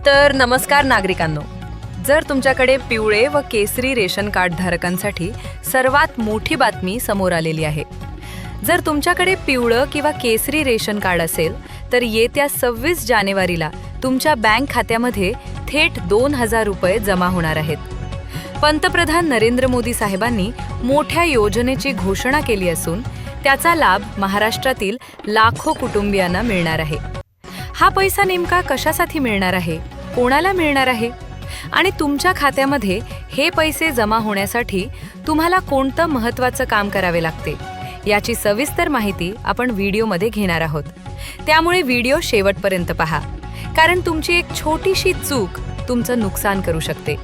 तर नमस्कार नागरिकांनो, जर तुमच्याकडे पिवळे व केसरी रेशन कार्ड धारकांसाठी सर्वात मोठी बातमी समोर आलेली आहे. जर तुमच्याकडे पिवळं किंवा केसरी रेशन कार्ड असेल तर येत्या 26 जानेवारीला तुमच्या बँक खात्यामध्ये थेट 2000 रुपये जमा होणार आहेत. पंतप्रधान नरेंद्र मोदी साहेबांनी मोठ्या योजनेची घोषणा केली असून त्याचा लाभ महाराष्ट्रातील लाखो कुटुंबियांना मिळणार आहे. हा पैसा नेमका कशासाठी मिळणार आहे, कोणाला मिळणार आहे आणि तुमच्या खात्यामध्ये हे पैसे जमा होण्यासाठी तुम्हाला कोणतं महत्त्वाचं काम करावे लागते याची सविस्तर माहिती आपण व्हिडिओमध्ये घेणार आहोत. त्यामुळे व्हिडिओ शेवटपर्यंत पहा, कारण तुमची एक छोटीशी चूक तुमचं नुकसान करू शकते.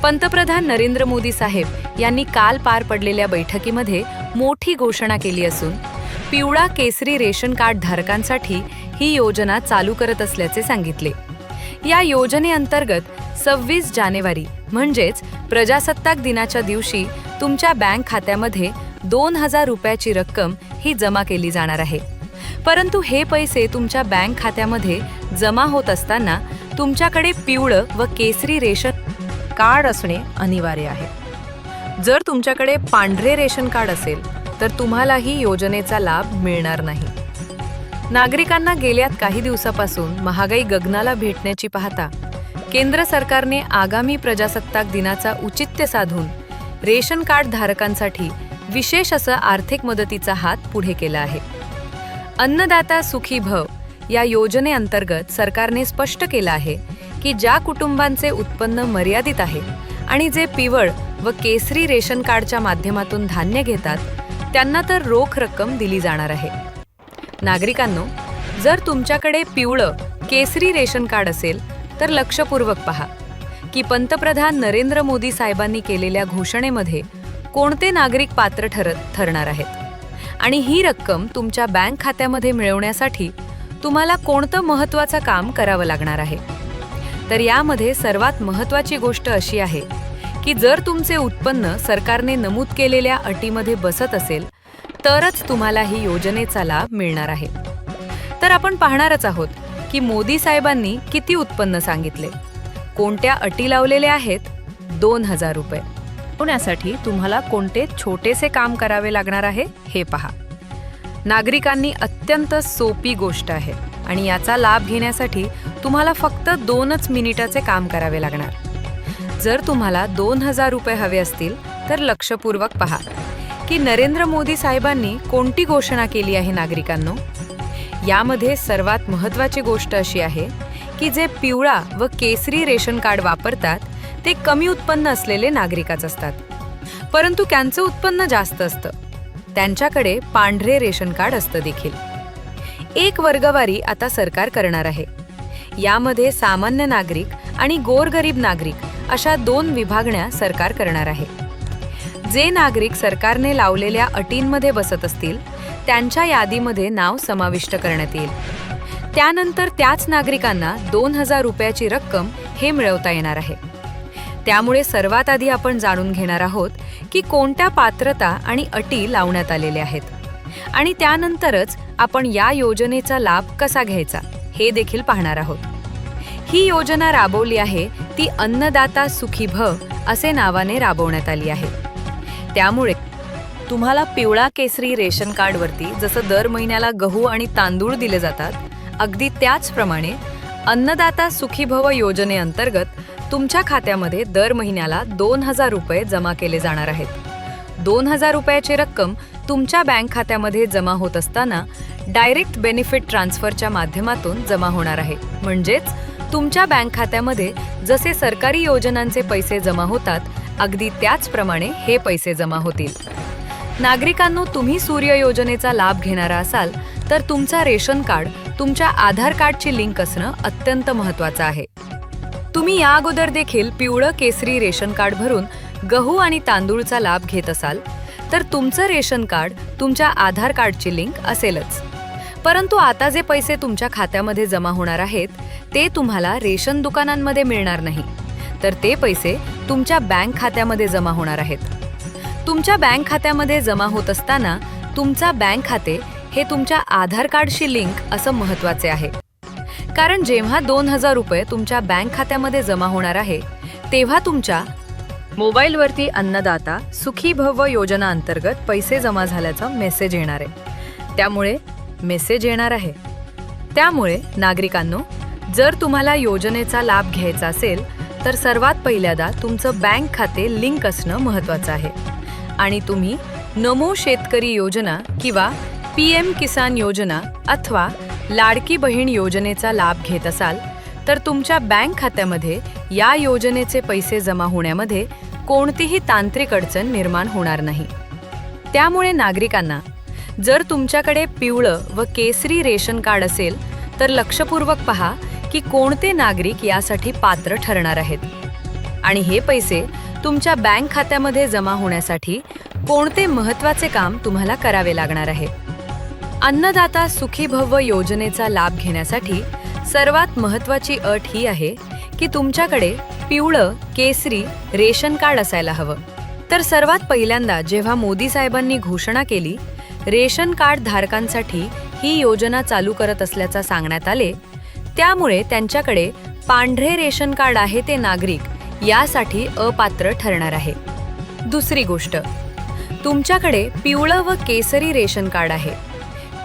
पंतप्रधान नरेंद्र मोदी साहेब यांनी काल पार पडलेल्या बैठकीमध्ये मोठी घोषणा केली असून पिवळा केसरी रेशन कार्ड धारकांसाठी ही योजना चालू करत असल्याचे सांगितले. या योजनेअंतर्गत 26 जानेवारी म्हणजेच प्रजासत्ताक दिनाच्या दिवशी तुमच्या बँक खात्यामध्ये 2000 रुपयाची रक्कम ही जमा केली जाणार आहे. परंतु हे पैसे तुमच्या बँक खात्यामध्ये जमा होत असताना तुमच्याकडे पिवळं व केसरी रेशन कार्ड असणे अनिवार्य आहे. जर तुमच्याकडे पांढरे रेशन कार्ड असेल तर तुम्हालाही योजनेचा लाभ मिळणार नाही. नागरिकांना गेल्या काही दिवसापासून महागाई गगनाला भेटण्याची पाहता केंद्र सरकारने आगामी प्रजासत्ताक दिनाचा औचित्य साधून रेशन कार्ड धारकांसाठी विशेष असं आर्थिक मदतीचा हात पुढे केला आहे. अन्नदाता सुखी भव या योजनेअंतर्गत सरकारने स्पष्ट केलं आहे की ज्या कुटुंबांचे उत्पन्न मर्यादित आहे आणि जे पिवळ व केसरी रेशन कार्डच्या माध्यमातून धान्य घेतात त्यांना तर रोख रक्कम दिली जाणार आहे. नागरिकांनो, जर तुमच्याकडे पिवळं केसरी रेशन कार्ड असेल तर लक्षपूर्वक पहा की पंतप्रधान नरेंद्र मोदी साहेबांनी केलेल्या घोषणेमध्ये कोणते नागरिक पात्र ठरणार आहेत आणि ही रक्कम तुमच्या बँक खात्यामध्ये मिळवण्यासाठी तुम्हाला कोणतं महत्त्वाचं काम करावं लागणार आहे. तर यामध्ये सर्वात महत्त्वाची गोष्ट अशी आहे की जर तुमचे उत्पन्न सरकारने नमूद केलेल्या अटीमध्ये बसत असेल तरच तुम्हाला ही योजनेचा लाभ मिळणार आहे. तर आपण पाहणारच आहोत की मोदी साहेबांनी किती उत्पन्न सांगितले, कोणत्या अटी लावलेल्या आहेत. 2000 रुपये होण्यासाठी तुम्हाला कोणते छोटेसे काम करावे लागणार आहे हे पहा. नागरिकांनी अत्यंत सोपी गोष्ट आहे आणि याचा लाभ घेण्यासाठी तुम्हाला फक्त 2 मिनिटाचे काम करावे लागणार. जर तुम्हाला 2000 रुपये हवे असतील तर लक्षपूर्वक पहा की नरेंद्र मोदी साहेबांनी कोणती घोषणा केली आहे. नागरिकांनो, यामध्ये सर्वात महत्त्वाची गोष्ट अशी आहे की जे पिवळा व केसरी रेशन कार्ड वापरतात ते कमी उत्पन्न असलेले नागरिकच असतात, परंतु त्यांचं उत्पन्न जास्त असतं. त्यांच्याकडे पांढरे रेशन कार्ड असतं देखील. एक वर्गवारी आता सरकार करणार आहे. यामध्ये सामान्य नागरिक आणि गोरगरीब नागरिक अशा 2 विभागण्या सरकार करणार आहे. जे नागरिक सरकारने लावलेल्या अटींमध्ये बसत असतील त्यांच्या यादीमध्ये नाव समाविष्ट करण्यात येईल. त्यानंतर त्याच नागरिकांना 2000 रुपयाची रक्कम हे मिळवता येणार आहे. त्यामुळे सर्वात आधी आपण जाणून घेणार आहोत की कोणत्या पात्रता आणि अटी लावण्यात आलेल्या आहेत आणि त्यानंतरच आपण या योजनेचा लाभ कसा घ्यायचा हे देखील पाहणार आहोत. ही योजना राबवली आहे ती अन्नदाता सुखी भव असे नावाने राबवण्यात आली आहे. त्यामुळे तुम्हाला पिवळा केसरी रेशन कार्डवरती जसं दर महिन्याला गहू आणि तांदूळ दिले जातात, अगदी त्याचप्रमाणे अन्नदाता सुखी भव योजनेअंतर्गत तुमच्या खात्यामध्ये दर महिन्याला 2000 रुपये जमा केले जाणार आहेत. 2000 रुपयाची रक्कम तुमच्या बँक खात्यामध्ये जमा होत असताना डायरेक्ट बेनिफिट ट्रान्सफरच्या माध्यमातून जमा होणार आहे. म्हणजेच तुमच्या बँक खात्यामध्ये जसे सरकारी योजनांचे पैसे जमा होतात अगदी त्याचप्रमाणे हे पैसे जमा होतील. नागरिकांनो, तुम्ही सूर्य योजनेचा लाभ घेणारा असाल तर तुमचा रेशन कार्ड तुमच्या आधार कार्डची लिंक असणं अत्यंत महत्त्वाचं आहे. तुम्ही या अगोदर देखील पिवळं केसरी रेशन कार्ड भरून गहू आणि तांदूळचा लाभ घेत असाल तर तुमचं रेशन कार्ड तुमच्या आधार कार्डची लिंक असेलच. परंतु आता जे पैसे तुमच्या खात्यामध्ये जमा होणार आहेत ते तुम्हाला रेशन दुकानांमध्ये मिळणार नाही, तर ते पैसे तुमच्या बँक खात्यामध्ये जमा होणार आहेत. तुमच्या बँक खात्यामध्ये जमा होत असताना तुमचा बँक खाते हे तुमच्या आधार कार्डशी लिंक असं महत्त्वाचे आहे. कारण जेव्हा 2,000 रुपये तुमच्या बँक खात्यामध्ये जमा होणार आहे तेव्हा तुमच्या मोबाईलवरती अन्नदाता सुखी भव योजना अंतर्गत पैसे जमा झाल्याचा मेसेज येणार आहे. त्यामुळे नागरिकांनो, जर तुम्हाला योजनेचा लाभ घ्यायचा असेल तर सर्वात पहिल्यांदा तुमचं बँक खाते लिंक असणं महत्त्वाचं आहे. आणि तुम्ही नमो शेतकरी योजना किंवा PM किसान योजना अथवा लाडकी बहीण योजनेचा लाभ घेत असाल तर तुमच्या बँक खात्यामध्ये या योजनेचे पैसे जमा होण्यामध्ये कोणतीही तांत्रिक अडचण निर्माण होणार नाही. त्यामुळे नागरिकांना, जर तुमच्याकडे पिवळं व केसरी रेशन कार्ड असेल तर लक्षपूर्वक पहा की कोणते नागरिक यासाठी पात्र ठरणार आहेत आणि हे पैसे तुमच्या बँक खात्यामध्ये जमा होण्यासाठी कोणते महत्त्वाचे काम तुम्हाला करावे लागणार आहे. अन्नदाता सुखी भव योजनेचा लाभ घेण्यासाठी सर्वात महत्त्वाची अट ही आहे की तुमच्याकडे पिवळं केसरी रेशन कार्ड असायला हवं. तर सर्वात पहिल्यांदा जेव्हा मोदी साहेबांनी घोषणा केली, रेशन कार्ड धारकांसाठी ही योजना चालू करत असल्याचा सांगण्यात आले, त्यामुळे त्यांच्याकडे पांढरे रेशन कार्ड आहे ते नागरिक यासाठी अपात्र ठरणार आहे. दुसरी गोष्ट, तुमच्याकडे पिवळं व केसरी रेशन कार्ड आहे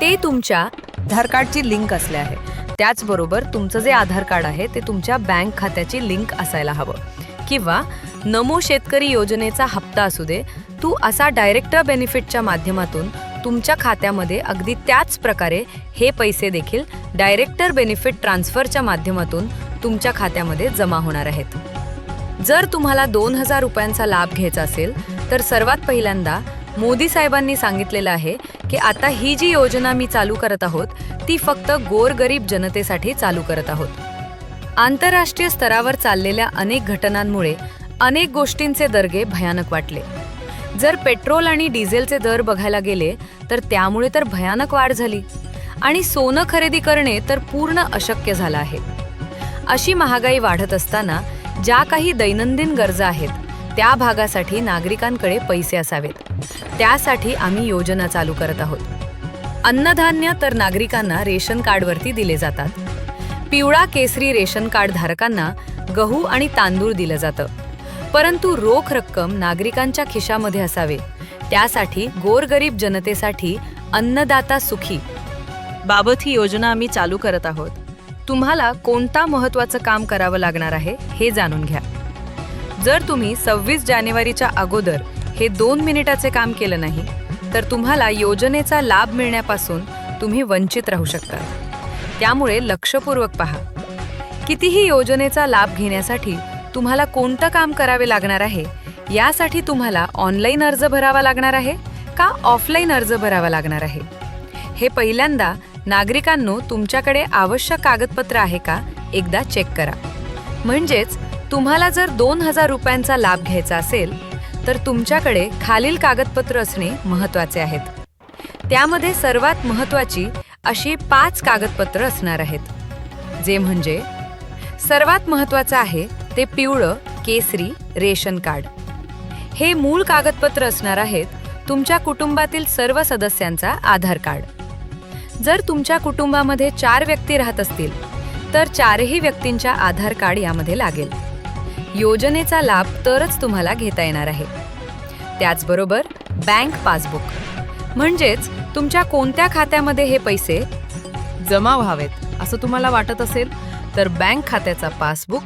ते तुमच्या आधार कार्डची लिंक असले आहे. त्याचबरोबर तुमचं जे आधार कार्ड आहे ते तुमच्या बँक खात्याची लिंक असायला हवं. किंवा नमो शेतकरी योजनेचा हप्ता असू दे, तू असा डायरेक्ट बेनिफिटच्या माध्यमातून तुमच्या खात्यामध्ये अगदी त्याच प्रकारे हे पैसे देखील डायरेक्टर बेनिफिट ट्रान्सफरच्या माध्यमातून तुमच्या खात्यामध्ये जमा होणार आहेत. जर तुम्हाला 2,000 रुपयांचा लाभ घ्यायचा असेल तर सर्वात पहिल्यांदा मोदी साहेबांनी सांगितलेलं आहे की आता ही जी योजना मी चालू करत आहोत ती फक्त गोरगरीब जनतेसाठी चालू करत आहोत. आंतरराष्ट्रीय स्तरावर चाललेल्या अनेक घटनांमुळे अनेक गोष्टींचे दर्गे भयानक वाटले. जर पेट्रोल आणि डिझेलचे दर बघायला गेले तर त्यामुळे तर भयानक वाढ झाली आणि सोनं खरेदी करणे तर पूर्ण अशक्य झालं आहे. अशी महागाई वाढत असताना ज्या काही दैनंदिन गरजा आहेत त्या भागासाठी नागरिकांकडे पैसे असावेत. त्यासाठी आम्ही योजना चालू करत आहोत. अन्नधान्य तर नागरिकांना रेशन कार्डवरती दिले जातात. पिवळा केसरी रेशन कार्ड धारकांना गहू आणि तांदूळ दिलं जातं. परंतु रोख रक्कम नागरिकांच्या खिशामध्ये असावे, त्यासाठी गोरगरीब जनतेसाठी अन्नदाता सुखी बाबत ही योजना आम्ही चालू करत आहोत. तुम्हाला कोणता महत्त्वाचं काम करावं लागणार आहे हे जाणून घ्या. जर तुम्ही 26 जानेवारीच्या अगोदर हे 2 मिनिटाचे काम केलं नाही तर तुम्हाला योजनेचा लाभ मिळण्यापासून तुम्ही वंचित राहू शकता. त्यामुळे लक्षपूर्वक पहा. कितीही योजनेचा लाभ घेण्यासाठी तुम्हाला कोणतं काम करावे लागणार आहे, यासाठी तुम्हाला ऑनलाईन अर्ज भरावा लागणार आहे का ऑफलाईन अर्ज भरावा लागणार आहे, हे पहिल्यांदा नागरिकांनो तुमच्याकडे आवश्यक कागदपत्र आहे का एकदा चेक करा. म्हणजेच तुम्हाला जर 2,000 रुपयांचा लाभ घ्यायचा असेल तर तुमच्याकडे खालील कागदपत्र असणे महत्त्वाचे आहेत. त्यामध्ये सर्वात महत्त्वाची अशी 5 कागदपत्र असणार आहेत. जे म्हणजे सर्वात महत्त्वाचं आहे ते पिवळं केसरी रेशन कार्ड. हे मूळ कागदपत्र असणार आहेत तुमच्या कुटुंबातील सर्व सदस्यांचा आधार कार्ड. जर तुमच्या कुटुंबामध्ये 4 व्यक्ती राहत असतील तर 4ही व्यक्तींच्या आधार कार्ड यामध्ये लागेल. योजनेचा लाभ तरच तुम्हाला घेता येणार आहे. त्याचबरोबर बँक पासबुक, म्हणजेच तुमच्या कोणत्या खात्यामध्ये हे पैसे जमा व्हावेत असं तुम्हाला वाटत असेल तर बँक खात्याचा पासबुक,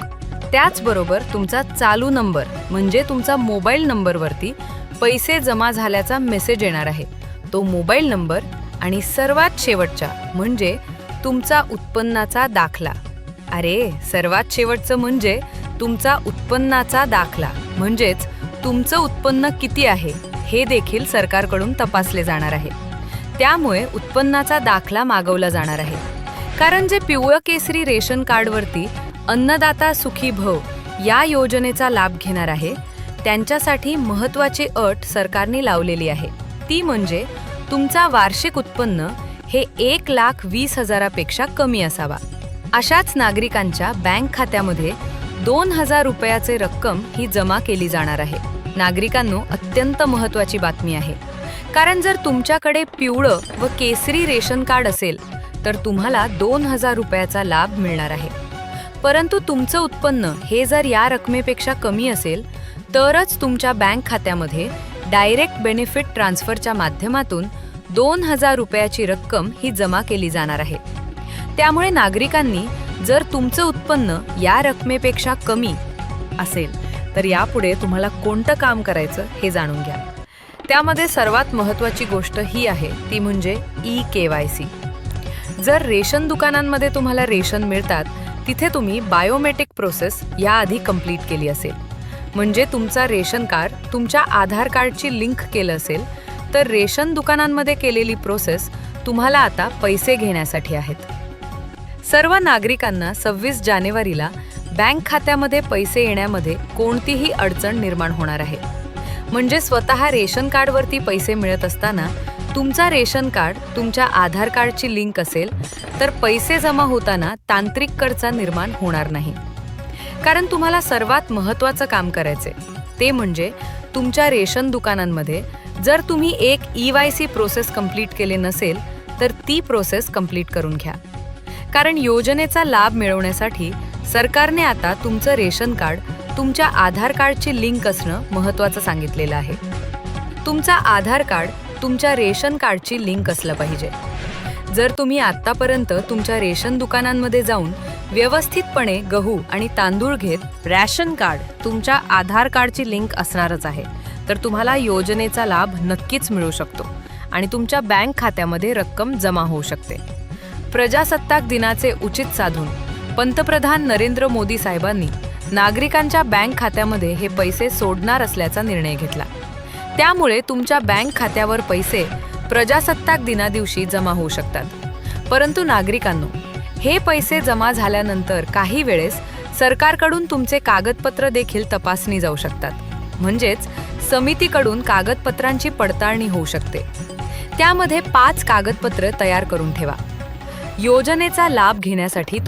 त्याचबरोबर तुमचा चालू नंबर म्हणजे तुमचा मोबाईल नंबरवरती पैसे जमा झाल्याचा मेसेज येणार आहे, तो मोबाईल नंबर आणि सर्वात शेवटचा म्हणजे तुमचा उत्पन्नाचा दाखला. सर्वात शेवटचं म्हणजे तुमचा उत्पन्नाचा दाखला, म्हणजेच तुमचं उत्पन्न किती आहे हे देखील सरकारकडून तपासले जाणार आहे. त्यामुळे उत्पन्नाचा दाखला मागवला जाणार आहे. कारण जे पिवळं केसरी रेशन कार्डवरती अन्नदाता सुखी भव या योजनेचा लाभ घेणार आहे त्यांच्यासाठी महत्त्वाची अट सरकारने लावलेली आहे. ती म्हणजे तुमचा वार्षिक उत्पन्न हे 1,20,000पेक्षा कमी असावा. अशाच नागरिकांच्या बँक खात्यामध्ये 2,000 रुपयाचे रक्कम ही जमा केली जाणार आहे. नागरिकांनो, अत्यंत महत्त्वाची बातमी आहे. कारण जर तुमच्याकडे पिवळं व केसरी रेशन कार्ड असेल तर तुम्हाला 2,000 रुपयाचा लाभ मिळणार आहे. परंतु तुमचं उत्पन्न हे जर या रकमेपेक्षा कमी असेल तरच तुमच्या बँक खात्यामध्ये डायरेक्ट बेनिफिट ट्रान्सफरच्या माध्यमातून 2,000 रुपयाची रक्कम ही जमा केली जाणार आहे. त्यामुळे नागरिकांनी जर तुमचं उत्पन्न या रकमेपेक्षा कमी असेल तर यापुढे तुम्हाला कोणतं काम करायचं हे जाणून घ्या. त्यामध्ये सर्वात महत्त्वाची गोष्ट ही आहे ती म्हणजे KYC. जर रेशन दुकानांमध्ये तुम्हाला रेशन मिळतात तिथे तुम्ही बायोमेट्रिक प्रोसेस याआधी कंप्लीट केली असेल, म्हणजे तुमचा रेशन कार्ड तुमच्या आधार कार्डची लिंक केलं असेल तर रेशन दुकानांमध्ये केलेली प्रोसेस तुम्हाला आता पैसे घेण्यासाठी आहेत. सर्व नागरिकांना 26 जानेवारीला बँक खात्यामध्ये पैसे येण्यामध्ये कोणतीही अडचण निर्माण होणार आहे. म्हणजे स्वतः रेशन कार्डवरती पैसे मिळत असताना तुमचा रेशन कार्ड तुमच्या आधार कार्डची लिंक असेल तर पैसे जमा होताना तांत्रिक अडचण निर्माण होणार नाही. कारण तुम्हाला सर्वात महत्त्वाचं काम करायचे ते म्हणजे तुमच्या रेशन दुकानांमध्ये जर तुम्ही एक EYC प्रोसेस कंप्लीट केले नसेल तर ती प्रोसेस कंप्लीट करून घ्या. कारण योजनेचा लाभ मिळवण्यासाठी सरकारने आता तुमचं रेशन कार्ड तुमच्या आधार कार्डची लिंक असणं महत्त्वाचं सांगितलेलं आहे. तुमचा आधार कार्ड तुमच्या रेशन कार्डची लिंक असलं पाहिजे. जर तुम्ही आत्तापर्यंत तुमच्या रेशन दुकानांमध्ये जाऊन व्यवस्थितपणे गहू आणि तांदूळ घेत रॅशन कार्ड तुमच्या आधार कार्डची लिंक असणारच आहे तर तुम्हाला योजनेचा लाभ नक्कीच मिळू शकतो आणि तुमच्या बँक खात्यामध्ये रक्कम जमा होऊ शकते. प्रजासत्ताक दिनाचे उचित साधून पंतप्रधान नरेंद्र मोदी साहेबांनी नागरिकांच्या बँक खात्यामध्ये हे पैसे सोडणार असल्याचा निर्णय घेतला. त्यामुळे तुमच्या बँक खात्यावर पैसे प्रजासत्ताक दिनादिवशी जमा होऊ शकतात. परंतु नागरिकांनो, हे पैसे जमा झाल्यानंतर काही वेळेस सरकारकडून तुमचे कागदपत्र देखील तपासणी जाऊ शकतात. म्हणजेच समितीकडून कागदपत्रांची पडताळणी होऊ शकते. त्यामध्ये 5 कागदपत्र तयार करून ठेवा. योजनेचा लाभ घेण्यासाठी